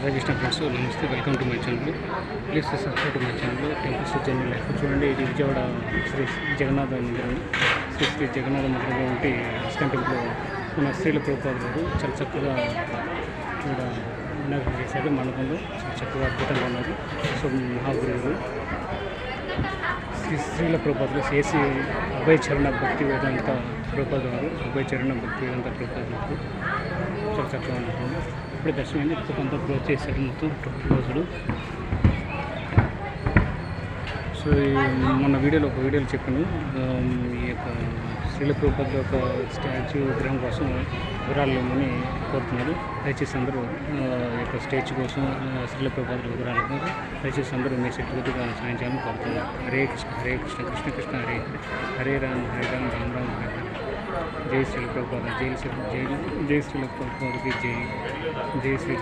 Radhakrishna friends నమస్తే, welcome to my channel. Please subscribe to my channel. Temples journey life చూడండి. ఇది విజయవాడ శ్రీ జగన్నాథ మందిరం. శ్రీ జగన్నాథ మందిరంలో ఉంటే ఇస్కాన్ టెంపుల్ మన శ్రీల ప్రభుపాద గారు చాలా చక్కగా ఇక్కడ వినాయకుడు చేశారు. మండపంలో చాలా చక్కగా అద్భుతంగా ఉన్నారు. సో మహాగురువులు శ్రీల ప్రభుపాద గారు చేసి అభయ చరణ భక్తి వేదాంత ప్రభుపాద గారు, అభయ చరణ భక్తి వేదాంత ప్రభుపాద గారు చాలా చక్కగా ఉంటుంది. ఇప్పుడు దర్శనం ఇప్పుడు కొంత క్లోజ్ చేశారు, మొత్తం క్లోజ్డ్. సో మొన్న ఒక వీడియోలో చెప్పాను, ఈ యొక్క శ్రీల ప్రభుపాద యొక్క స్టాచ్యూ విగ్రహం కోసం వివరాలు ఇవ్వమని కోరుతున్నారు. దయచేసి అందరూ ఈ యొక్క స్టాచ్యూ కోసం శ్రీల ప్రభుపాద వివరాలు ఇవ్వరు. దయచేసి అందరూ మీ శక్తిగతిగా సాయం చేయాలని కోరుతున్నారు. హరే కృష్ణ హరే కృష్ణ కృష్ణ కృష్ణ హరే హరే రామ్ హరే రామ్ రామ్ రామ్ హరే హరే. జై శ్రీల ప్రభుపాద, జై శ్రీల ప్రభుపాదకి జై, జై శ్రీ.